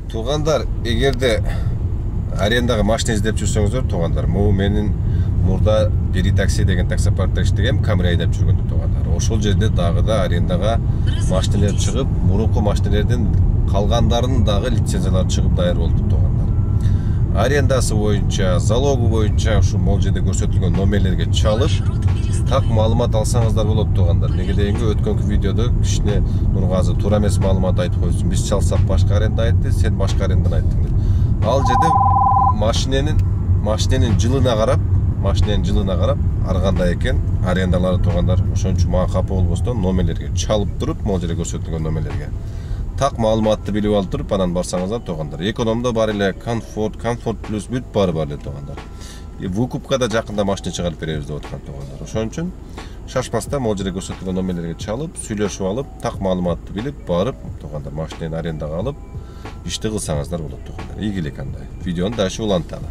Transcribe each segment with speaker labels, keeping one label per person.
Speaker 1: Туғандар, егерде арендаға машина іздеп жүрсеңіздер, туғандар, менің мұрда Бери такси деген таксопаркта іштегем, камера айдап жүргенде туғандар. Ошол жерде дагы да арендаға машиналар чыгып, мурунку машиналерден калгандарын дагы лицензиялар чыгып даяр болду туғандар. Арендасы боюнча, залогу боюнча ушу могул жерде көрсөтүлгөн номерлерге чалып, так маалымат алсаңыздар болот туғандар. Неге дегенге өткөнкү видеодо кичине Нургазы туура эмес маалымат айтып койсун. Биз чалсак башка аренда айтты, сен башка аренданы айттың деп. Ал жерде машиненин жылына карап, ар кандай экен арендалары туғандар. Ошон үчүн мага капа болбостон номерлерге чалып туруп, могул жерде көрсөтүлгөн номерлерге так маалыматты билип алып туруп, анан барсаңыздар туғандар. Экономдо бар эле комфорт плюс бүт бар эле туғандар. Выкупкада жакында машина чыгарып беребиз деп аткан туғандар. Ошон үчүн шашпастан могул жерде көрсөтүлгөн номерлерге чалып, сүйлөшүп алып, так маалыматты билип барып туғандар машинени арендага алып, ишти кылсаңыздар болот туғандар. Ийгилик андай. Видеону дальше уланталы.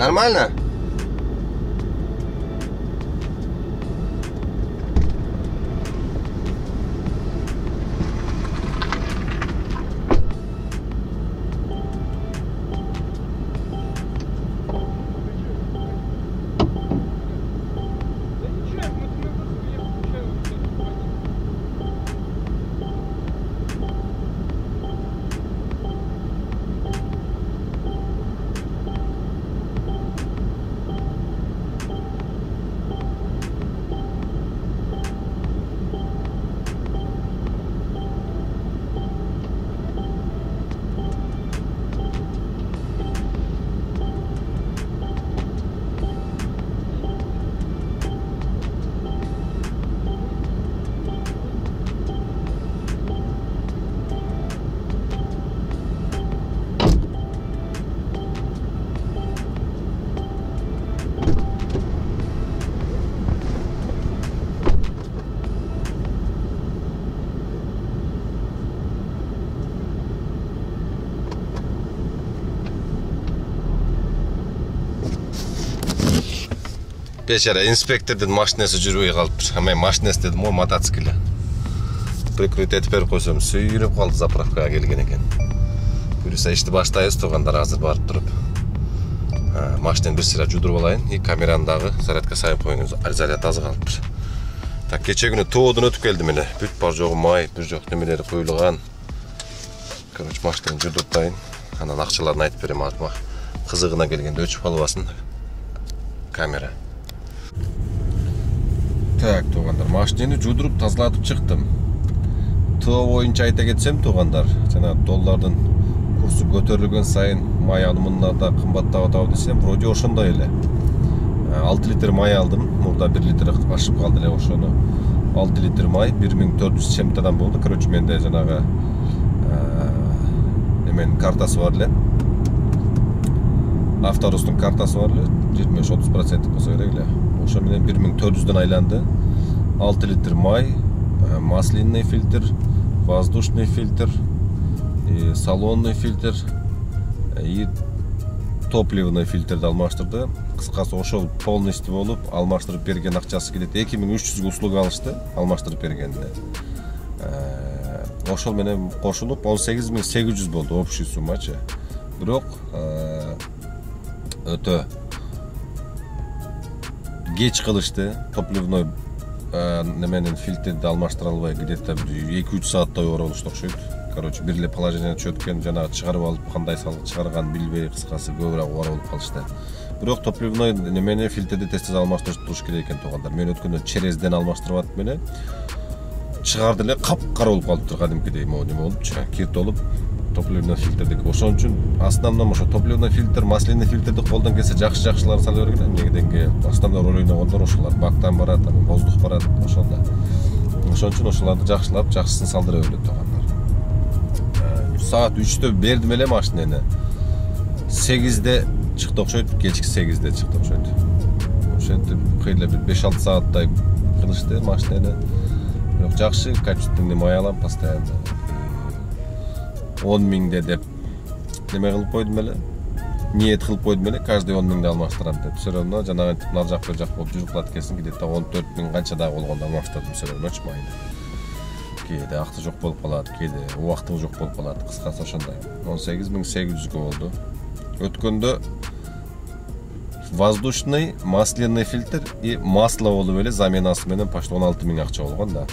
Speaker 1: Нормально? Бечара инспектордун машинасы жүрбөй калыптыр. Мен машинасы дедим, мотоцикле. Прикрыть этип берип койсом, сүйрөп калды заправкага келген экен. Буюрса ишти баштайбыз тугандар, азыр барып туруп. Машинени бир сыйра жудуруп алайын. И камераны дагы зарядка сайып коюңуз, заряд аз калыптыр. Так, кече күнү тоодон өтүп келдим эле. Бүт бар жогу май, бир жок немелери коюлган. Короче, машинени жудуруп атайын. Анан акчаларын айтып берем, артма кызыгына келгенде өчүп калбасын камера. Так, туғандар, машинени жудуруп тазалатып чыктым. ТО боюнча айта кетсем, туғандар, жана доллардын курсу көтөрүлгөн сайын май алымында да кымбаттап атабы десем, вроде ошондой эле. 6 литр май алдым, мурда 1 литр ашып калды эле ошону. 6 литр май 1400 чемтадан болду. Короче, менде жанагы неменин картасы бар эле. Авторустун картасы бар эле, 25-30% болсо керек эле. Ошо менен 1400дөн айланды. 6 литр май, масляный фильтр, воздушный фильтр, салонный фильтр и топливный фильтрди алмаштырды. Кыскасы ошол полностью болуп, алмаштырып берген акчасы кетет. 2300 услуга алышты, алмаштырып бергенде. Ошол менен кошулуп 18800 болду общий суммачы. Бирок өтө geç кылышты. Топливной неменен фильтрди алмаштыра албай где-то 2-3 сааттай болушту окшойт. Короче, бир эле положение чөткөн, жана чыгарып алып, кандай салып чыгарган билбей, кыскасы көбүрөөк оор болуп калышты. Бирок топливной немене фильтрди тез алмаштырып туруш керек экен туугандар. Мен өткөндө черезден алмаштырып атып менен чыгарды эле капкара болуп калыптыр кадимкидей, неме болупчу, кирт болуп топливный фильтрдики. Ошон үчүн основном ошо топливный фильтр, масляный фильтрди колдон келсе жакшы-жакшылар сала бергиле. Негеденги основной роль ойногондор ошолар. Бактан барат, воздух барат, ошондо. Ошон үчүн ошоларды жакшылап, жакшысын салдыра берет туугандар. Saat 3'te berdim ele maşineni. 8'de çıktı okşoydu, geçki 8'de çıktı okşoydu. Oşoydu kıyla bir 5-6 saatday kılıştı maşineni. Yok жақсы, качественный маялам постоянно. 10 миңде деп неме кылып койдум эле. Ниет кылып койдум эле, каждый 10 миңде алмаштырам деп. Все равно жанагы мына жак бул жак болуп жүрүп калат экенсиң, где-то 14 миң канча да болгондо алмаштырдым все равно чымайын. Кейде акты жок болуп калат, кейде убактың жок болуп калат. Кыскасы ошондой. 18800 болду. Өткөндө воздушный, масляный фильтр и масло болуп эле заменасы менен почти 16 миң акча болгон да.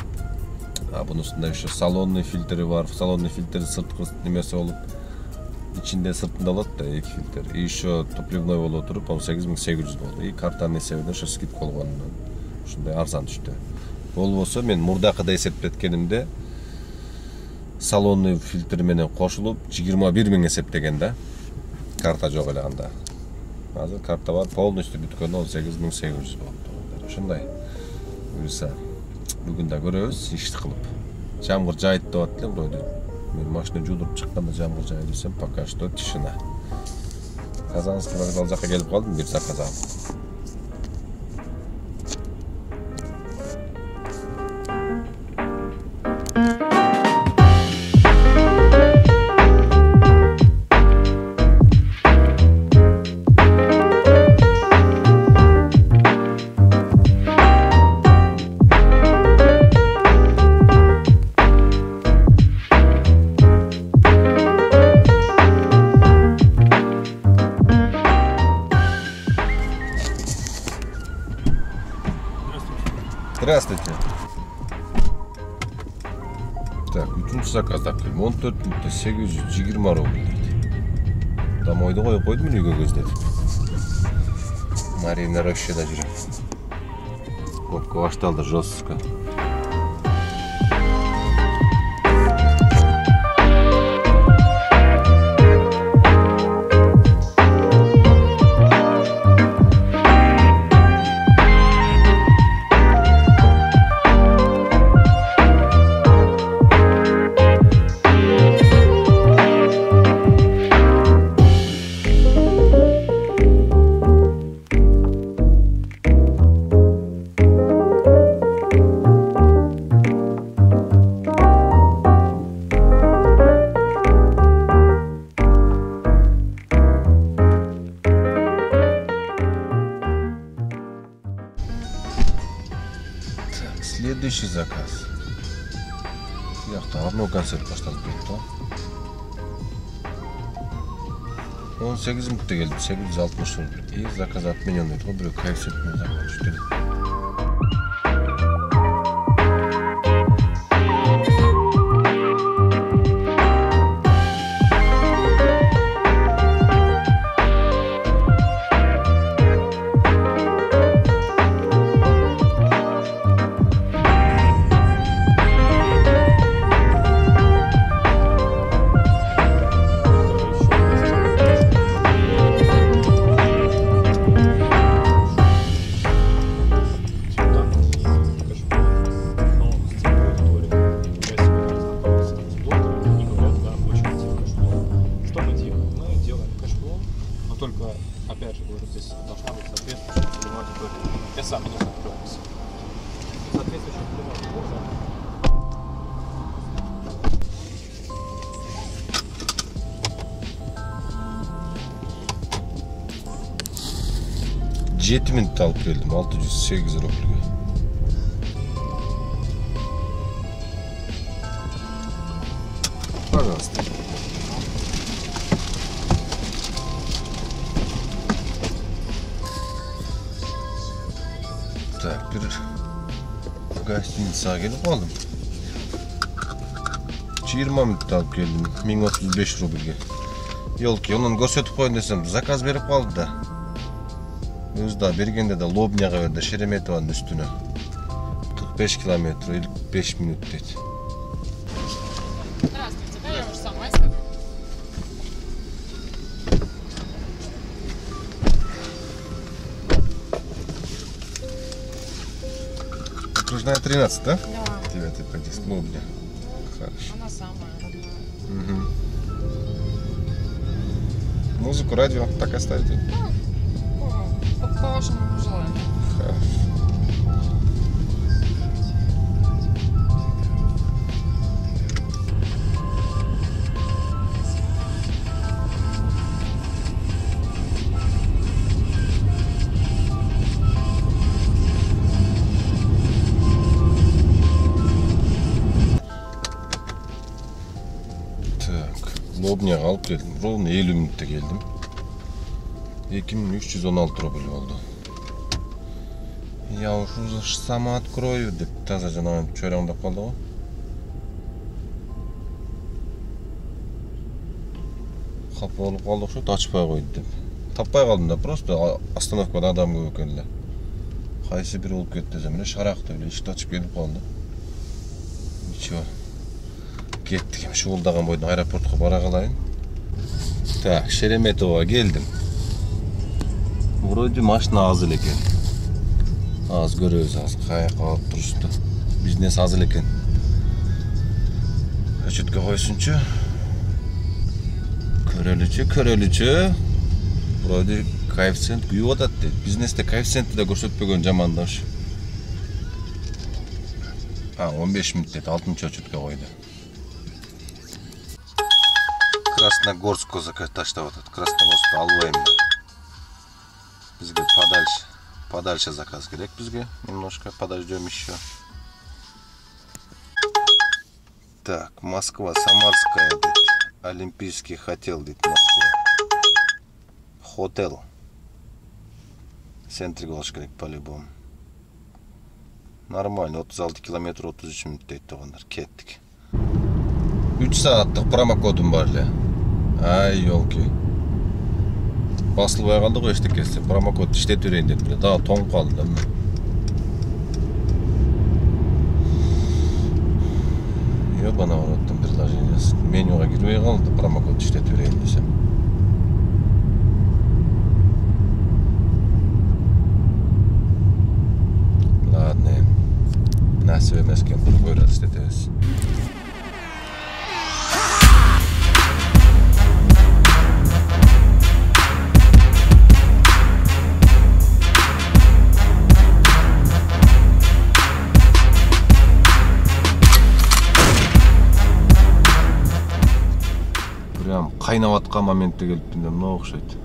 Speaker 1: Бунусунда еще салонный фильтри бар. Салонный фильтр сырткы немеси болуп, ичинде сыртында болот да, 2 фильтр. И еще топливной болуп туруп 18800 болду. И картанын эсебинен ошо скидка болгонунан ушундай арзан түштү. Болбосо мен мурдакыда эсептеткенимде салонный фильтр менен кошулуп 21 миң эсептеген да. Карта жок эле анда. Азыр карта бар, полностью бүткөндө 18800 болду. Ошондой. Буюрса бүгүн да көрөбүз ишти кылып. Жамгыр жайт деп атты эле вроде. Мен машина жуудуруп чыкканда жамгыр жай десем, пока что тишина. Казанский вокзал жакка келип калдым, бир заказ алып. Здравствуйте. Так, üçüncü заказ тапкырым. 14.820 рубль. Домойду коюп койдум, үйгө көздетип. Марина Рощада жүрөм. Копка башталды жестко. Следующий заказ. Яқта арнау концерт башталып кетті. 18 минутта келді, 860 рубль. И заказ отменен еді ғой, біреу коэффициентмен заказ жүктеді.
Speaker 2: Только, опять же, говорю, здесь должна быть соответствующая целевая аудитория. Я сам не закроюсь. Соответствующая целевая аудитория.
Speaker 1: 7 minut alıp geldim 608 rubelge. Пожалуйста. Так, bir gastinisaga gelip aldım. 20 minut alıp geldim. 1035 rubelge. Yolki, onun gösterip koyun desem zakaz berip kaldı da. Özü da bергende de Lobnyaga verdi, Şeremetovanın üstüne. 45 kilometre, ilk 5 minut dedi.
Speaker 3: Здравствуйте, да, я уже сама скажу.
Speaker 1: Окружная 13, да?
Speaker 3: Да,
Speaker 1: 9-й подъезд, Лобня. Хорошо.
Speaker 3: она самая родная.
Speaker 1: Угу. Музыку, радио так оставите?
Speaker 3: По вашему желанию.
Speaker 1: Хорошо. Lobnyaga alıp geldim. Ровно 50 minutта geldim. 2316 рубль oldu. Я уже сама открою деп таза жанагы чөйрөңдөп калды го. Капа болуп калды окшойт, ачпай койду деп. Таппай калдым да, просто остановкада адам көп экен эле. Кайсы бир болуп кетти десем эле шаракты эле ишти ачып келип калды. Ничего. Kettik. Şuuldağın boydan aeroportқа bара қалайын. Так, Шереметовға келдім. Вроде машина аз эле экен. Az көрөбүз, аз каяка алып турушты. Бизнес аз эле экен. Өчөткө койсунчу. Көрөлүчү. Вроде коэффициент күйүп атат дейт. Бизнесте коэффициентти да көрсөтпөгөн жамандаш. 15 минут дейт, 6-чы өчөткө койду. Красногорского заказ таштап атат. Красногорскты албайм да. Бизге подальше заказ керек бизге. Немножко подождем еще. Так, Москва, Самарская дейт. Олимпийский хотел дейт Москва. Хотел. Центрге болуш керек по-любому. Нормально, 36 километр 33 минут дейт тоғандар. Кеттик. 3 сааттык промокодум бар эле. Ай, елки. Басылбай калды го эчтекеси. Промокод иштетип берейин деп эле. Дагы тоңуп калдым да мен. Ёбанабараттын приложениясы. Менюга кирбей калды, промокод иштетип берейин десем. Ладно. Насип эмес экен, көрөт иштетебиз. Кайнап аткан моментте келиптин да, мына окшойт.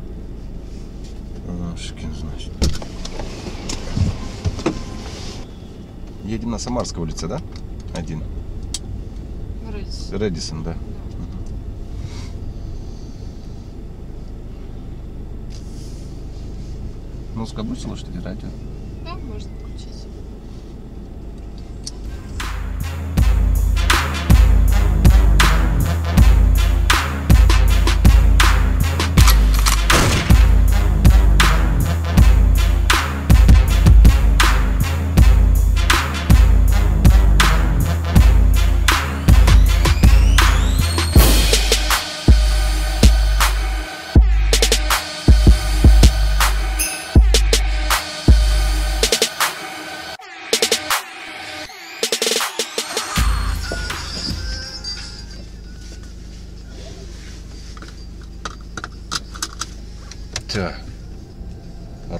Speaker 1: Шикин, значит. Едем на Самарская улица, да? Один. Редисон, да. Музыка будет слушать или радио?
Speaker 3: Да, можно включить.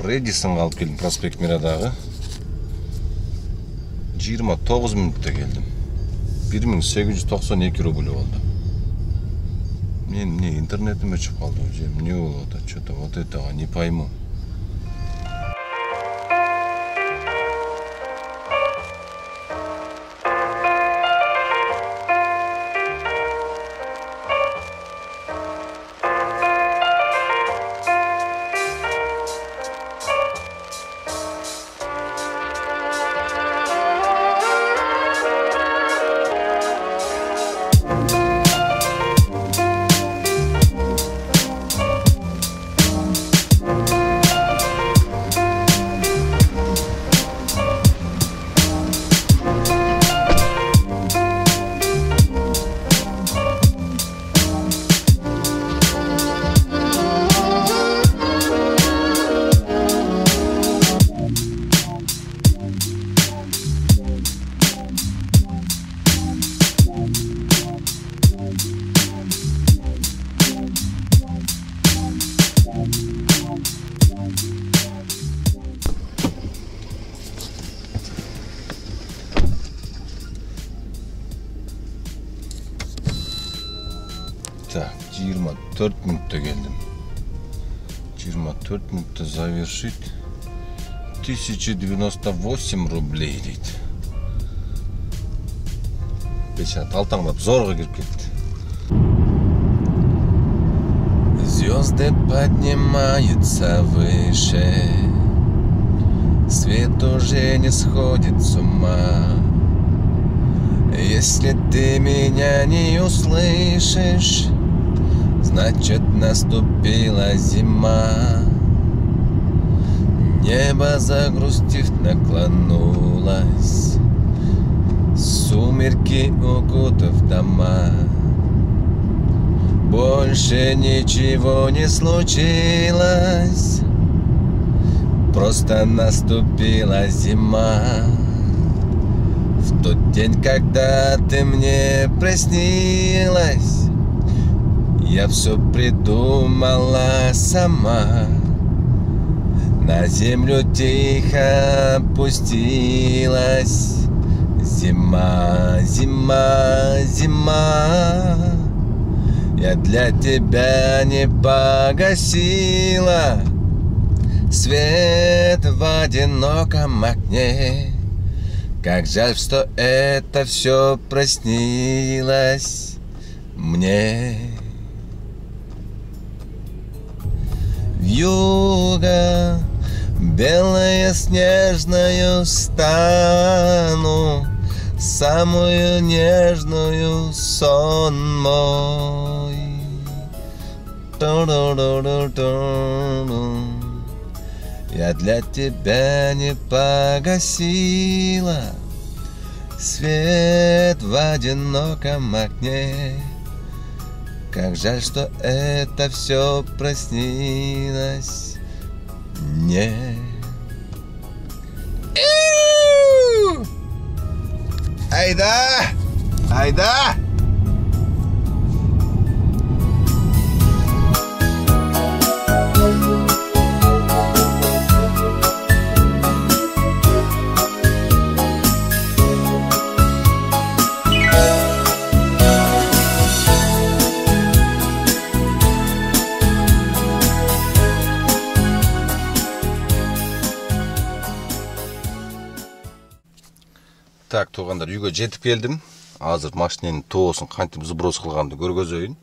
Speaker 3: Редисонга алып келдим, проспект Мирадагы. 29 минутта келдим. 1892 рубль болду. Мен интернетим өчүп калды, эмне болуп атат, что-то вот этого не пойму.
Speaker 1: Так, 24 минутта келдім. 24 минутта завершить. 1098 рублей дейді. Печат алтаңдап зорға кіріп кетті. Звезды поднимаются выше, свет уже не сходит с ума. Если ты меня не услышишь, значит наступила зима. Небо, загрустив, наклонулось, сумерки укутав дома. Больше ничего не случилось, просто наступила зима. В тот день, когда ты мне приснилась, я все придумала сама. На землю тихо опустилась зима, зима, зима. Я для тебя не погасила свет в одиноком окне. Как жаль, что это все приснилось мне. Вьюга белая снежную стану, самую нежную сон мой. Я для тебя не погасила свет в одиноком окне. Как жаль, что это все приснилось мне. Айда! Айда! Так, туғандар, үйге жетіп келдім. Азыр машиненің тоғысын қантип сброс қылғанды көргөзөйүн.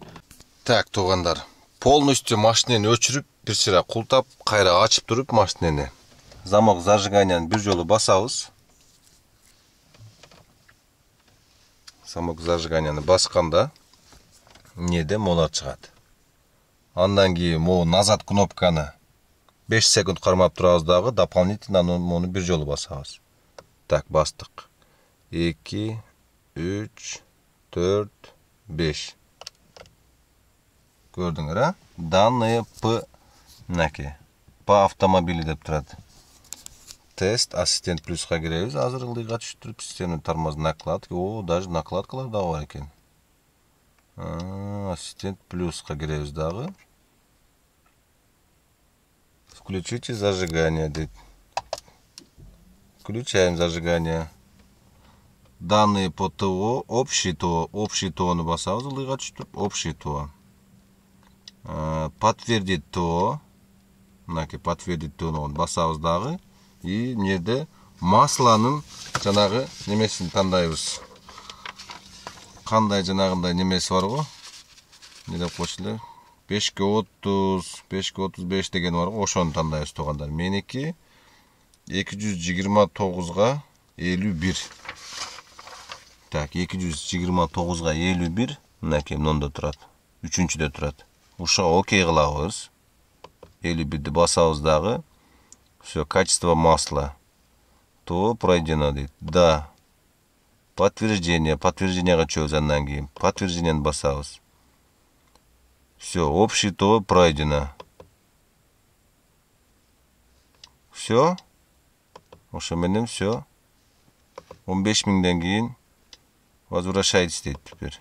Speaker 1: Так, туғандар, полностью машинені өчіріп, бір сыра құлтап, қайра açып тұрып машинені. Замок зажиганияны бір жолы басабыз. Замок зажиганияны басқанда неде молар шығады. Андан кейін моу назад кнопканы 5 секунд қармап тұрабыз дағы, дополнительно моны бір жолы басабыз. Так, бастық. 2, 3, 4, 5. Көрдіңдер, а? Данные П нәке. По автомобилі деп тұрады. Тест, ассистент плюсқа кереміз. Азыр ылдыға түштіріп, системнің тормоз накладки. О, даже накладкалар да бар екен. Ассистент плюсқа кереміз дағы. Включите зажигание, дейді. Включаем зажигание. Данные по ТО, общий ТОны басабыз, ылдыға түштіріп, общий ТО. Подтвердить ТО, мынаке подтвердить ТОны басабыз дағы. И неде масланың жанағы немесін таңдайбыз. Қандай жанағында немесі бар ғой? Не деп қойшылы? 5-30, 5-35 деген бар ғой, ошоны таңдайбыз туғандар. Менікі 229-ға 51. Так, 229-ға 51, мынаке мында тұрады. Үчүнчүдө тұрады. Ошо окей кылабыз. 51-ді басабыз дағы. Все, качество масла. То пройдено, дейді. Да. Подтверждение. Подтверждениеға чөз андан кейін. Подтверждениені басабыз. Все, общий то пройдено. Все. Ошо менен все. 15 000-ден кейін возвращайтесь, дейді теперь.